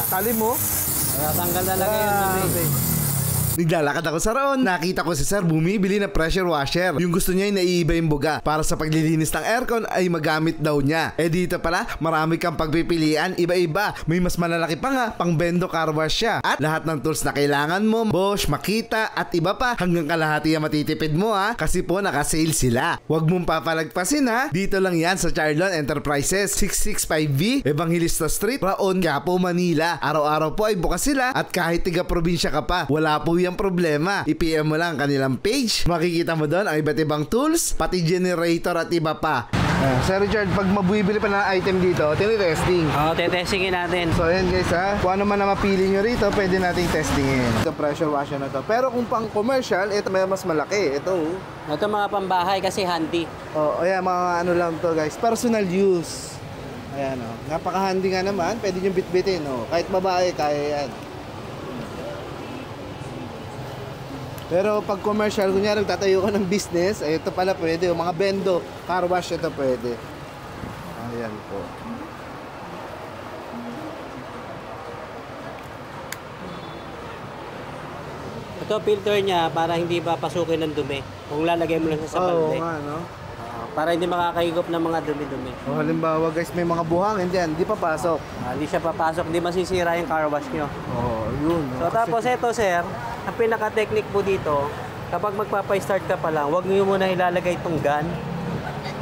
Tali mo. Tatanggal talaga yung dumi. Naglalakad ako sa roon. Nakita ko si Sir bumibili ng pressure washer. Yung gusto niya ay naiiba yung buga. Para sa paglilinis ng aircon ay magamit daw niya. Eh dito pala, marami kang pagpipilian. Iba-iba. May mas malalaki pa nga, pang Bendo car wash siya. At lahat ng tools na kailangan mo, Bosch, Makita, at iba pa. Hanggang kalahati ang matitipid mo ha. Kasi po naka-sale sila. Huwag mong papalagpasin ha. Dito lang yan sa Charlon Enterprises, 665V, Evangelista Street, Raon, Quiapo, Manila. Araw-araw po ay bukas sila. At kahit tiga-probinsya ka pa, wala po yung problema. I-PM mo lang kanilang page. Makikita mo doon ang iba't ibang tools, pati generator at iba pa. Sir Richard, pag mabibili pa ng item dito, tinitesting. Oo, tetestingin natin. So ayan guys ha, kung ano man na mapili nyo rito, pwede nating testingin. Ito pressure washer na to. Pero kung pang commercial, ito may mas malaki. Ito mga pambahay kasi handy. Oh, ayan mga ano lang to guys, personal use. Ayan o, napaka-handy nga naman. Pwede nyo bitbitin o, kahit babae, kaya yan. Pero pag commercial, kunyari tatayo ko ng business, ay ito pala pwede. Mga Bendo, car wash, ito pwede. Ayan po. Ito filter niya para hindi papasukin ng dumi. Kung lalagay mo lang sa balde. Oo nga, no? Para hindi makakahigop ng mga dumi-dumi. O halimbawa guys, may mga buhangin dyan, hindi papasok. Hindi siya papasok, hindi masisira yung car wash nyo. Oo, yun. So tapos ito sir, ang pinaka-technique po dito, kapag magpapa-start ka pa lang, huwag niyo muna ilalagay itong gun.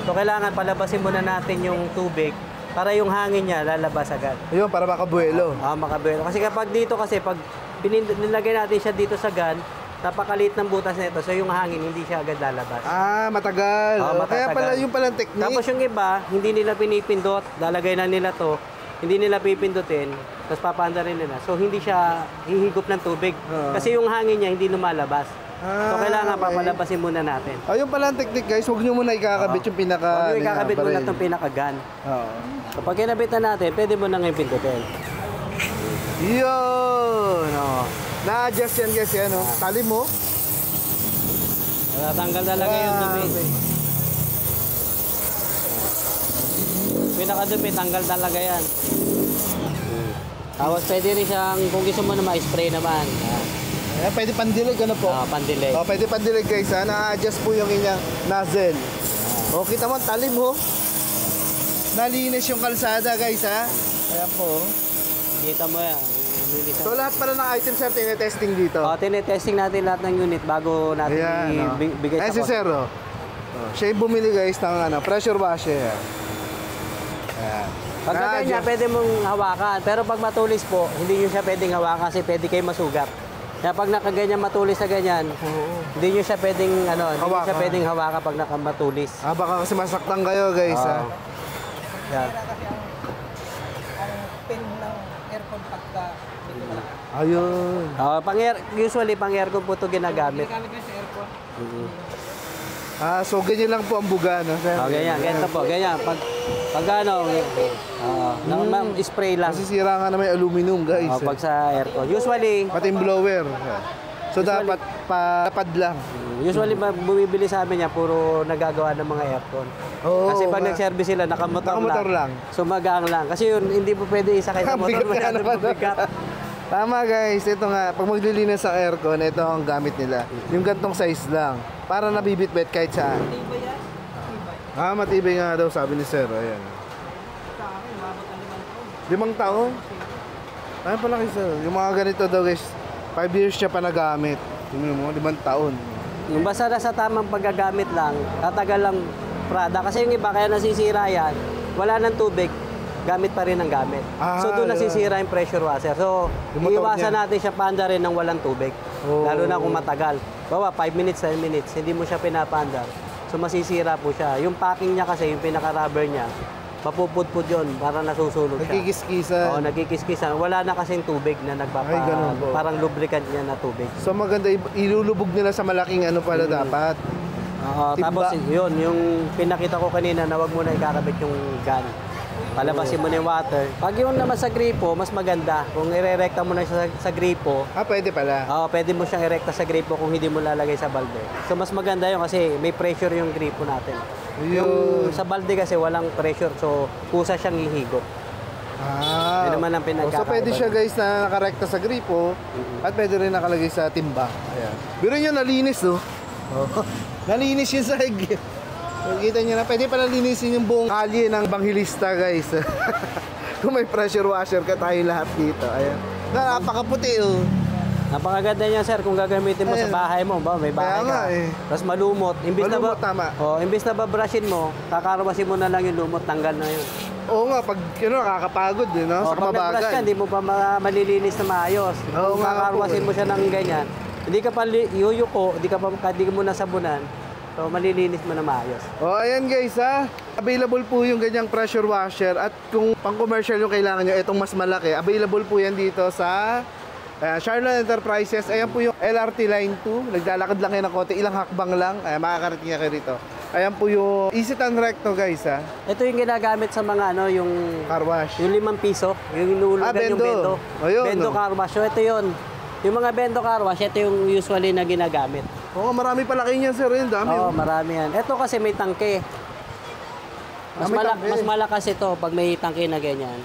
So kailangan palabasin muna natin yung tubig para yung hangin niya lalabas agad. Ayun, para makabuelo. Makabuelo. Kasi kapag dito pag nilagay natin siya dito sa gun, napakaliit ng butas nito, so yung hangin hindi siya agad lalabas. Matagal. Kaya pala yung palang technique. Tapos yung iba, hindi nila pinipindot, lalagay na nila to, hindi nila pipindutin, tapos papaanda rin nila. So hindi siya hihigop ng tubig. Kasi yung hangin niya hindi lumalabas. So kailangan papalabasin muna natin. Yung palang technique guys, huwag nyo muna ikakabit yung pinaka... Huwag nyo ikakabit muna itong pinaka-gun. So pag kinabitan natin, pwede mo nang ipindutin. Yun! Na-adjust yan guys yan, tali mo. Tatanggal talaga yung dumi. Pinakadumi, tanggal talaga yan. Tapos pwede rin siyang, kung gusto mo na ma-spray naman. Pwede pandilig, ano po? Pandilig. Pwede pandilig guys, na-adjust po yung inyong nozzle. Kita mo, tali mo. Nalinis yung kalsada guys ha. Ayan po. Kita mo yan. So lahat pala ng items sir, tinetesting dito? Tinetesting natin lahat ng unit bago natin ibigay sa si Sir, siya yung bumili guys ng pressure washer. Ayan. Pag ganyan, pwede mong hawakan. Pero pag matulis po, hindi nyo siya pwedeng hawakan kasi pwede kayo masugat. Kaya pag nakaganyan matulis na ganyan, hindi nyo siya pwedeng, hawakan pag nakamatulis. Baka kasi masaktan kayo guys ha. Yan. Ayun. Usually pang aircon po ito ginagamit. So ganyan lang po ang buga, no? Ganyan, ganito po, ganyan. Pag spray lang. Masisira nga na may aluminum, guys. Pag sa aircon. Usually, pati yung blower. So dapat palapad lang. Usually bumibili sa amin niya, puro nagagawa ng mga aircon. Kasi pag nag-service sila, nakamotor lang. So magaang lang. Kasi yun, hindi po pwede isakay sa motor, masyadong mabigat. Tama guys, ito nga, pag maglilinis sa aircon, ito ang gamit nila. Yung gantong size lang, para nabibit-bit kahit saan. Matibay yan? Matibay nga daw, sabi ni Sir. Ayan. 5 taon? Ayun pala kayo Sir, yung mga ganito daw guys, 5 years siya pa nagamit. Tingnan mo, 5 taon. Yung basta na sa tamang paggagamit lang, tatagal lang Prada. Kasi yung iba, kaya nasisira yan, wala ng tubig, gamit pa rin ang gamit. So doon nasisira yung pressure washer. So iiwasan natin siya paanda rin ng walang tubig. Lalo na kung matagal. Bawa 5 minutes, 10 minutes, hindi mo siya pinapanda. So masisira po siya. Yung packing niya kasi, yung pinaka-rubber niya, mapupudpud yun para nasusunog siya. Nagkikiskisan. Nagkikiskisan. Wala na kasing tubig na parang lubricant niya na tubig. So maganda, ilulubog nila sa malaking pala dapat. Tapos yun, yung pinakita ko kanina na wag mo na ikakabit yung gun. Palabasin mo na yung water. Pag yun naman sa gripo, mas maganda. Kung irerekta mo na siya sa gripo. Pwede pala. Pwede mo siyang irekta sa gripo kung hindi mo lalagay sa balde. So mas maganda yun kasi may pressure yung gripo natin. Yung sa balde kasi walang pressure, so kusa siyang hihigop. Yun naman ang pinagkakaiba. So pwede siya guys na nakarekta sa gripo at pwede rin nakalagay sa timba. Ayan. Pero yun, nalinis no? Nalinis yun sa hig. Kita nyo na, pwede pala linisin yung buong kalye ng Banghilista guys. Kung may pressure washer ka, tayo lahat dito. Ayan. Napakaputi oh. Napakaganda niya sir kung gagamitin mo sa bahay mo, ba? May bahay ka. Tapos malumot. Malumot, tama. Imbis na babrushin mo, kakarwasin mo na lang yung lumot, tanggal na yun. Oo nga, pag nakakapagod din, no? Sa Pag nag-brush ka, kamabagan. hindi mo pa malilinis na maayos. Oo Kung nga, kakarwasin mo siya ng ganyan, hindi ka pa yuyuko, hindi mo nasabunan, so malilinis mo na maayos. Ayan guys ha. Available po yung ganyang pressure washer. At kung pang-commercial yung kailangan nyo, itong mas malaki, available po yan dito sa Charlotte Enterprises. Ayan po yung LRT Line 2. Naglalakad lang kayo ng konti, ilang hakbang lang. Makakarating kayo rito. Ayan po yung Isitan Recto guys ha. Ito yung ginagamit sa mga yung Car wash. yung 5 piso, yung inulugan yung bendo. bendo. Ayun, Bendo car wash. So ito yun. Yung mga bendo car wash, ito yung usually na ginagamit. Oo, marami pala kayo niyan sir. Yun, dami. Oo, marami yan. Ito kasi may tangke. Mas malakas ito pag may tangke na ganyan.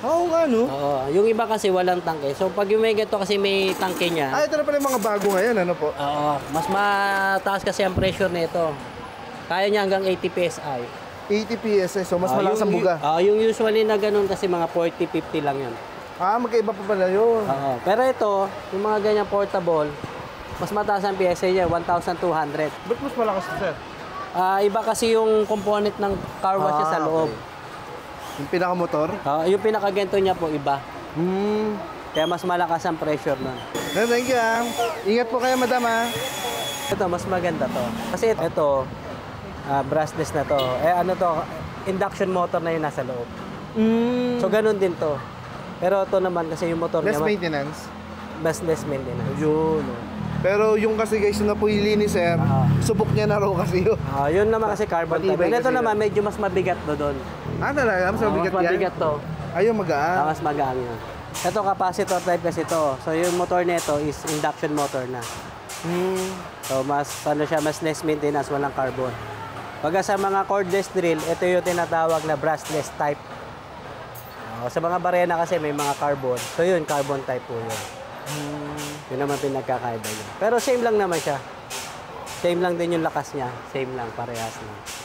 Oo nga no. Oo, yung iba kasi walang tangke. So pag yung may ganito kasi may tangke niya. Ito na pala yung mga bago ngayon, ano po? Oo, mas mataas kasi ang pressure nito. Kaya niya hanggang 80 PSI. 80 PSI, so mas malakas ang buga. Yung usually na ganun kasi mga 40-50 lang yun. Magkaiba pa pala yun. Oo, pero ito, yung mga ganyan portable, mas mataas ang PSI niya, 1,200. Ba't mas malakas sir? Iba kasi yung component ng car wash niya sa loob. Yung pinakamotor? Yung pinakagento niya po iba. Kaya mas malakas ang pressure nun. Thank you. Ingat po kayo, madam ha. Ito, mas maganda to. Kasi ito, brushless na to. Induction motor na yung nasa loob. So, ganun din to. Pero ito naman kasi yung motor Less niya. maintenance? Less maintenance. Yun. Pero yung kasi guys, na po ilinis sir, subok niya na raw kasi yun. Yun naman kasi carbon type. Matibay And ito kasi naman, medyo mas mabigat doon. Talaga? Mas mabigat yan? Mas mabigat to. Ayun, magaan. Mas magaan yun. Ito, capacitor type kasi to. So, yung motor nito is induction motor na. So, mas less maintenance, walang carbon. Pagka sa mga cordless drill, ito yung tinatawag na brushless type. Sa mga barena kasi may mga carbon. So, yun, carbon type po yun. Yun naman pinagkakaiba yun. Pero same lang naman siya. Same lang din yung lakas niya. Same lang, parehas lang.